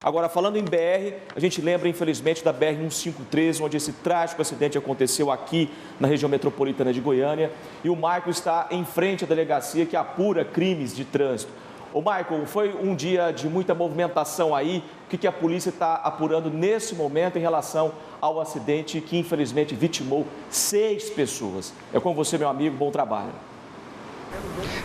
Agora, falando em BR, a gente lembra, infelizmente, da BR-153, onde esse trágico acidente aconteceu aqui na região metropolitana de Goiânia. E o Marco está em frente à delegacia que apura crimes de trânsito. Ô, Marco, foi um dia de muita movimentação aí. O que a polícia está apurando nesse momento em relação ao acidente que, infelizmente, vitimou 6 pessoas? É com você, meu amigo. Bom trabalho.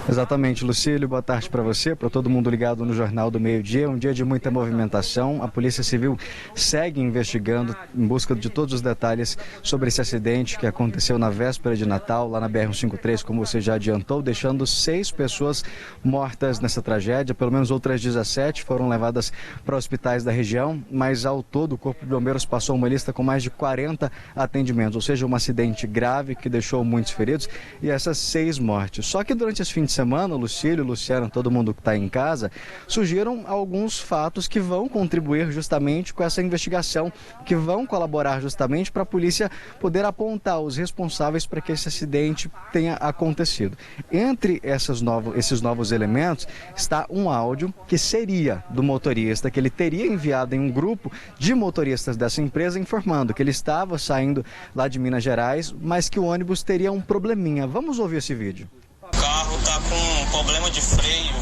Exatamente, Lucílio, boa tarde para você, para todo mundo ligado no Jornal do Meio-Dia. Um dia de muita movimentação. A Polícia Civil segue investigando em busca de todos os detalhes sobre esse acidente que aconteceu na véspera de Natal, lá na BR-153, como você já adiantou, deixando 6 pessoas mortas nessa tragédia. Pelo menos outras 17 foram levadas para hospitais da região, mas ao todo o Corpo de Bombeiros passou uma lista com mais de 40 atendimentos, ou seja, um acidente grave que deixou muitos feridos e essas 6 mortes. Só que durante esse fim de semana, Lucílio, Luciano, todo mundo que está em casa, surgiram alguns fatos que vão contribuir justamente com essa investigação, que vão colaborar justamente para a polícia poder apontar os responsáveis para que esse acidente tenha acontecido. Entre esses novos elementos está um áudio que seria do motorista, que ele teria enviado em um grupo de motoristas dessa empresa informando que ele estava saindo lá de Minas Gerais, mas que o ônibus teria um probleminha. Vamos ouvir esse vídeo. O carro tá com problema de freio,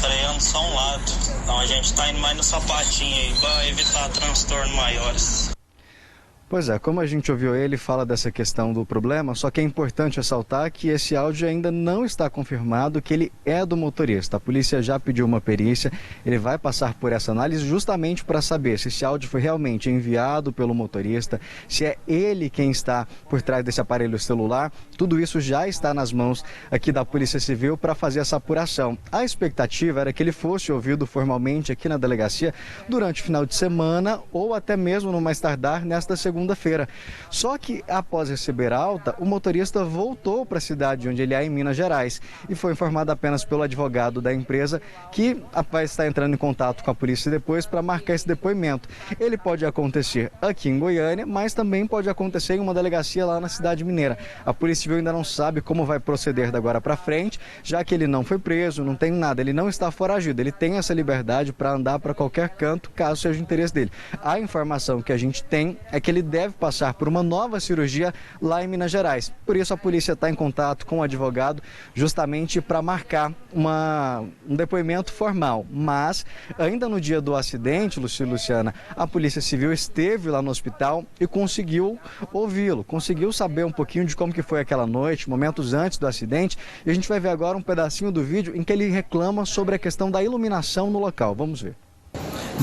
freando só um lado. Então a gente tá indo mais no sapatinho aí para evitar transtornos maiores. Pois é, como a gente ouviu ele fala dessa questão do problema, só que é importante ressaltar que esse áudio ainda não está confirmado que ele é do motorista. A polícia já pediu uma perícia, ele vai passar por essa análise justamente para saber se esse áudio foi realmente enviado pelo motorista, se é ele quem está por trás desse aparelho celular. Tudo isso já está nas mãos aqui da Polícia Civil para fazer essa apuração. A expectativa era que ele fosse ouvido formalmente aqui na delegacia durante o final de semana ou até mesmo no mais tardar nesta segunda-feira. Só que após receber alta, o motorista voltou para a cidade onde ele é, em Minas Gerais, e foi informado apenas pelo advogado da empresa que vai estar entrando em contato com a polícia depois para marcar esse depoimento. Ele pode acontecer aqui em Goiânia, mas também pode acontecer em uma delegacia lá na cidade mineira. A Polícia Civil ainda não sabe como vai proceder da agora para frente, já que ele não foi preso, não tem nada, ele não está foragido, ele tem essa liberdade para andar para qualquer canto, caso seja o interesse dele. A informação que a gente tem é que ele deve passar por uma nova cirurgia lá em Minas Gerais. Por isso a polícia está em contato com o advogado justamente para marcar um depoimento formal. Mas ainda no dia do acidente, Luciana, a Polícia Civil esteve lá no hospital e conseguiu ouvi-lo, conseguiu saber um pouquinho de como que foi aquela noite, momentos antes do acidente. E a gente vai ver agora um pedacinho do vídeo em que ele reclama sobre a questão da iluminação no local. Vamos ver.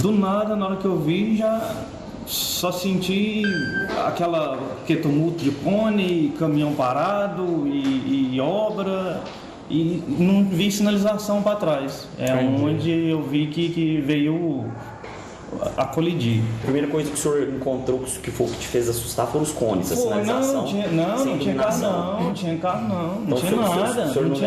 Do nada, na hora que eu vi, já só senti aquele tumulto de cone, caminhão parado e obra, e não vi sinalização para trás. É onde eu vi que veio a colidir. A primeira coisa que o senhor encontrou que foi o que te fez assustar foram os cones, a sinalização. Não tinha carro não, não tinha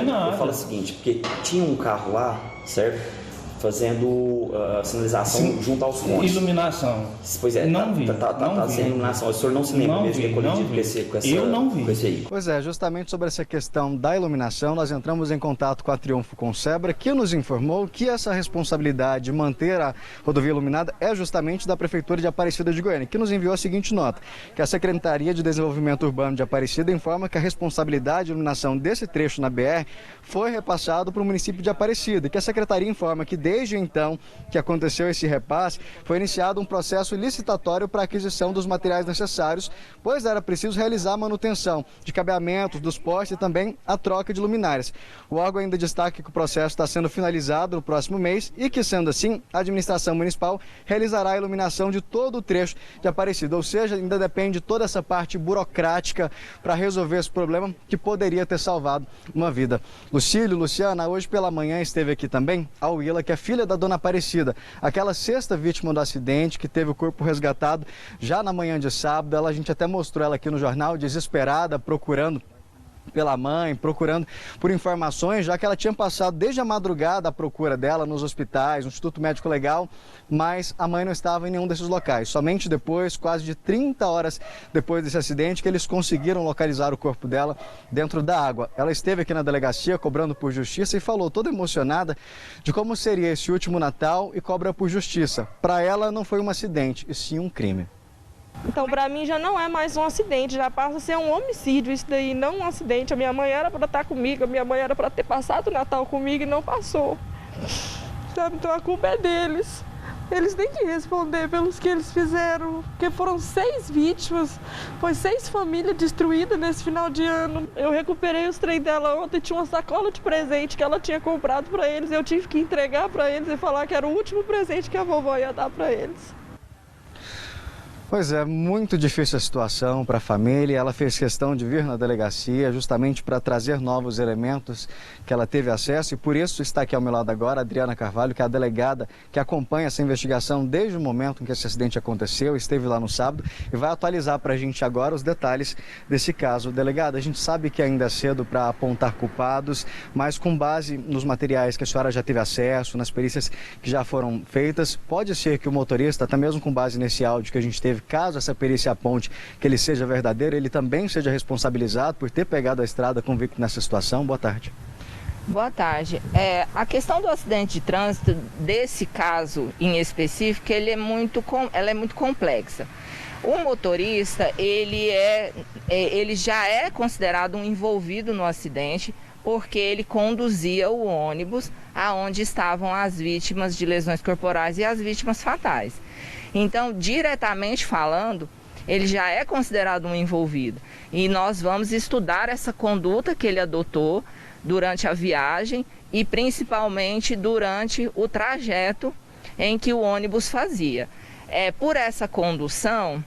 nada. Eu falo o seguinte, porque tinha um carro lá, certo? Fazendo sinalização junto aos cones. Iluminação. Pois é, não vi. Tá sem iluminação. O senhor não se lembra mesmo de ter colidido com essa... Eu não vi. Com esse aí. Pois é, justamente sobre essa questão da iluminação, nós entramos em contato com a Triunfo Consebra, que nos informou que essa responsabilidade de manter a rodovia iluminada é justamente da Prefeitura de Aparecida de Goiânia, que nos enviou a seguinte nota, que a Secretaria de Desenvolvimento Urbano de Aparecida informa que a responsabilidade de iluminação desse trecho na BR foi repassado para o município de Aparecida, e que a Secretaria informa que desde então que aconteceu esse repasse, foi iniciado um processo licitatório para a aquisição dos materiais necessários, pois era preciso realizar a manutenção de cabeamentos dos postes e também a troca de luminárias. O órgão ainda destaca que o processo está sendo finalizado no próximo mês e que, sendo assim, a administração municipal realizará a iluminação de todo o trecho de Aparecida, ou seja, ainda depende de toda essa parte burocrática para resolver esse problema que poderia ter salvado uma vida. Lucílio, Luciana, hoje pela manhã esteve aqui também a Willa, que é filha da dona Aparecida, aquela sexta vítima do acidente que teve o corpo resgatado já na manhã de sábado. A gente até mostrou ela aqui no jornal, desesperada, procurando pela mãe, procurando por informações, já que ela tinha passado desde a madrugada a procura dela nos hospitais, no Instituto Médico Legal, mas a mãe não estava em nenhum desses locais. Somente depois, quase de 30 horas depois desse acidente, que eles conseguiram localizar o corpo dela dentro da água. Ela esteve aqui na delegacia cobrando por justiça e falou toda emocionada de como seria esse último Natal e cobra por justiça. Para ela não foi um acidente, e sim um crime. Então, para mim, já não é mais um acidente, já passa a ser um homicídio isso daí, não um acidente. A minha mãe era para estar comigo, a minha mãe era para ter passado o Natal comigo e não passou. Sabe? Então, a culpa é deles. Eles têm que responder pelos que eles fizeram, porque foram 6 vítimas, foi 6 famílias destruídas nesse final de ano. Eu recuperei os trem dela ontem, tinha uma sacola de presente que ela tinha comprado para eles, eu tive que entregar para eles e falar que era o último presente que a vovó ia dar para eles. Pois é, muito difícil a situação para a família. Ela fez questão de vir na delegacia justamente para trazer novos elementos que ela teve acesso e por isso está aqui ao meu lado agora a Adriana Carvalho, que é a delegada que acompanha essa investigação desde o momento em que esse acidente aconteceu, esteve lá no sábado e vai atualizar para a gente agora os detalhes desse caso. Delegada, a gente sabe que ainda é cedo para apontar culpados, mas com base nos materiais que a senhora já teve acesso, nas perícias que já foram feitas, pode ser que o motorista, até mesmo com base nesse áudio que a gente teve, caso essa perícia aponte que ele seja verdadeiro, ele também seja responsabilizado por ter pegado a estrada com o veículo nessa situação? Boa tarde. Boa tarde. A questão do acidente de trânsito, desse caso em específico, ela é muito complexa. O motorista, ele já é considerado um envolvido no acidente, porque ele conduzia o ônibus aonde estavam as vítimas de lesões corporais e as vítimas fatais. Então, diretamente falando, ele já é considerado um envolvido. E nós vamos estudar essa conduta que ele adotou durante a viagem e principalmente durante o trajeto em que o ônibus fazia. Por essa condução,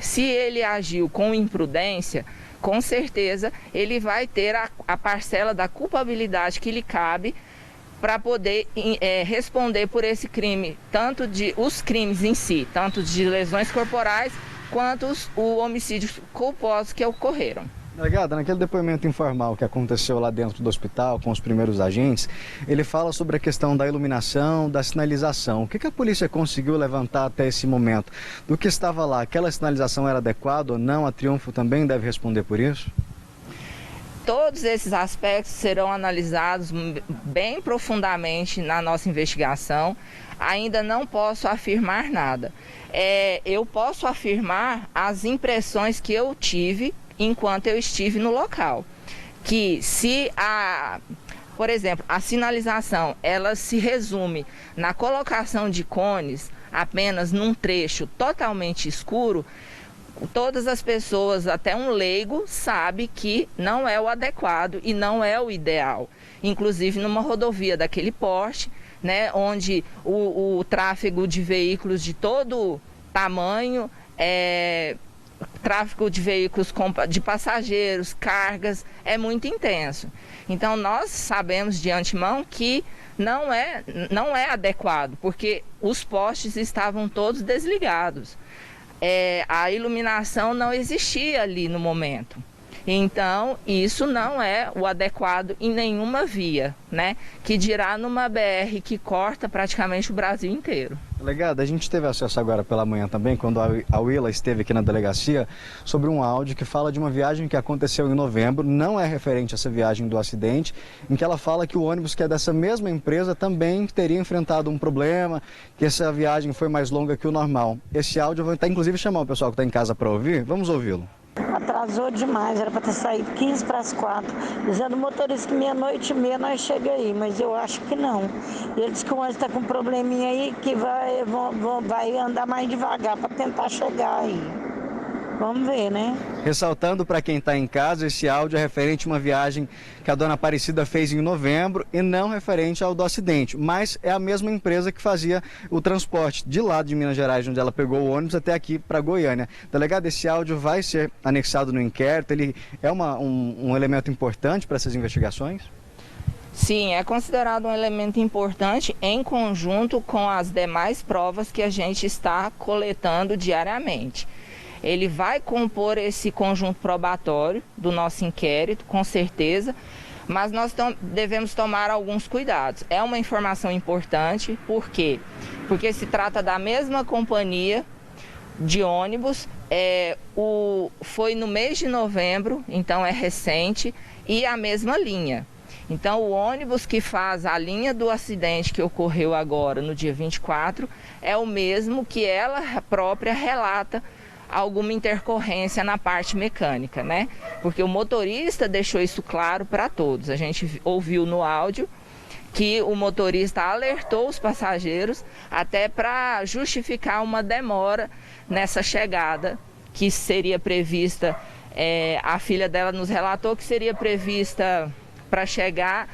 se ele agiu com imprudência, com certeza ele vai ter a parcela da culpabilidade que lhe cabe para poder responder por esse crime, tanto os crimes em si, tanto de lesões corporais, quanto os homicídios culposos que ocorreram. Delegada, naquele depoimento informal que aconteceu lá dentro do hospital com os primeiros agentes, ele fala sobre a questão da iluminação, da sinalização. O que a polícia conseguiu levantar até esse momento? Do que estava lá, aquela sinalização era adequada ou não? A Triunfo também deve responder por isso? Todos esses aspectos serão analisados bem profundamente na nossa investigação. Ainda não posso afirmar nada. Eu posso afirmar as impressões que eu tive enquanto eu estive no local. Que se por exemplo, a sinalização, ela se resume na colocação de cones apenas num trecho totalmente escuro, todas as pessoas, até um leigo, sabe que não é o adequado e não é o ideal. Inclusive numa rodovia daquele porte, né, onde o tráfego de veículos de todo tamanho, tráfego de veículos de passageiros, cargas, é muito intenso. Então nós sabemos de antemão que não é adequado, porque os postes estavam todos desligados. A iluminação não existia ali no momento. Então, isso não é o adequado em nenhuma via, né? Que dirá numa BR que corta praticamente o Brasil inteiro. Delegada, a gente teve acesso agora pela manhã também, quando a Willa esteve aqui na delegacia, sobre um áudio que fala de uma viagem que aconteceu em novembro, não é referente a essa viagem do acidente, em que ela fala que o ônibus que é dessa mesma empresa também teria enfrentado um problema, que essa viagem foi mais longa que o normal. Esse áudio eu vou inclusive chamar o pessoal que está em casa para ouvir. Vamos ouvi-lo. Atrasou demais, era para ter saído 15 para as 4. Dizendo o motorista que 00:30 nós chega aí, mas eu acho que não. Ele disse que o ônibus está com um probleminha aí que vai andar mais devagar para tentar chegar aí. Vamos ver, né? Ressaltando para quem está em casa, esse áudio é referente a uma viagem que a dona Aparecida fez em novembro e não referente ao do acidente, mas é a mesma empresa que fazia o transporte de lá de Minas Gerais, onde ela pegou o ônibus, até aqui para Goiânia. Delegado, esse áudio vai ser anexado no inquérito, ele é um elemento importante para essas investigações? Sim, é considerado um elemento importante em conjunto com as demais provas que a gente está coletando diariamente. Ele vai compor esse conjunto probatório do nosso inquérito, com certeza, mas nós devemos tomar alguns cuidados. É uma informação importante, por quê? Porque se trata da mesma companhia de ônibus, foi no mês de novembro, então é recente, e a mesma linha. Então o ônibus que faz a linha do acidente que ocorreu agora no dia 24 é o mesmo que ela própria relata alguma intercorrência na parte mecânica, né? Porque o motorista deixou isso claro para todos. A gente ouviu no áudio que o motorista alertou os passageiros até para justificar uma demora nessa chegada que seria prevista. A filha dela nos relatou que seria prevista para chegar,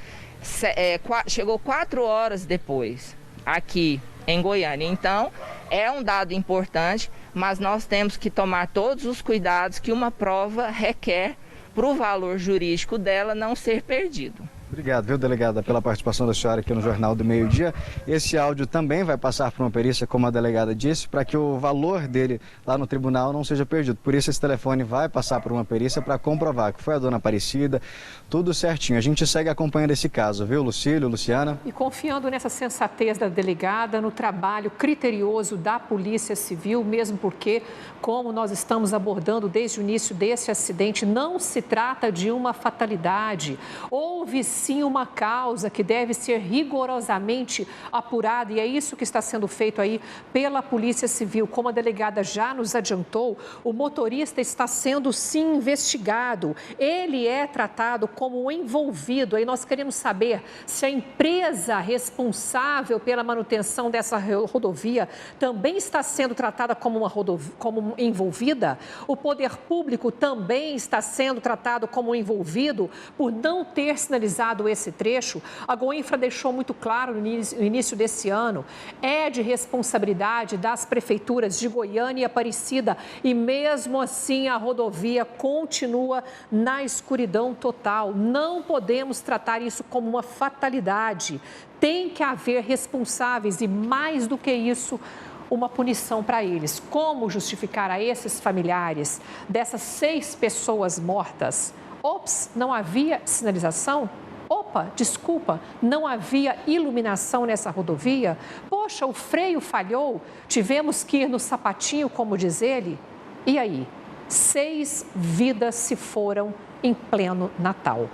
chegou 4 horas depois aqui em Goiânia. Então, é um dado importante, mas nós temos que tomar todos os cuidados que uma prova requer para o valor jurídico dela não ser perdido. Obrigado, viu, delegada, pela participação da senhora aqui no Jornal do Meio-Dia. Esse áudio também vai passar por uma perícia, como a delegada disse, para que o valor dele lá no tribunal não seja perdido. Por isso, esse telefone vai passar por uma perícia para comprovar que foi a dona Aparecida, tudo certinho. A gente segue acompanhando esse caso, viu, Lucílio, Luciana? E confiando nessa sensatez da delegada, no trabalho criterioso da Polícia Civil, mesmo porque, como nós estamos abordando desde o início desse acidente, não se trata de uma fatalidade. Houve sim uma causa que deve ser rigorosamente apurada e é isso que está sendo feito aí pela Polícia Civil. Como a delegada já nos adiantou, o motorista está sendo sim investigado. Ele é tratado como um envolvido. Aí nós queremos saber se a empresa responsável pela manutenção dessa rodovia também está sendo tratada como como envolvida. O poder público também está sendo tratado como envolvido por não ter sinalizado esse trecho. A Goinfra deixou muito claro no início desse ano, é de responsabilidade das prefeituras de Goiânia e Aparecida e mesmo assim a rodovia continua na escuridão total. Não podemos tratar isso como uma fatalidade. Tem que haver responsáveis e mais do que isso, uma punição para eles. Como justificar a esses familiares dessas 6 pessoas mortas? Ops, não havia sinalização? Opa, desculpa, não havia iluminação nessa rodovia? Poxa, o freio falhou, tivemos que ir no sapatinho, como diz ele? E aí? 6 vidas se foram em pleno Natal.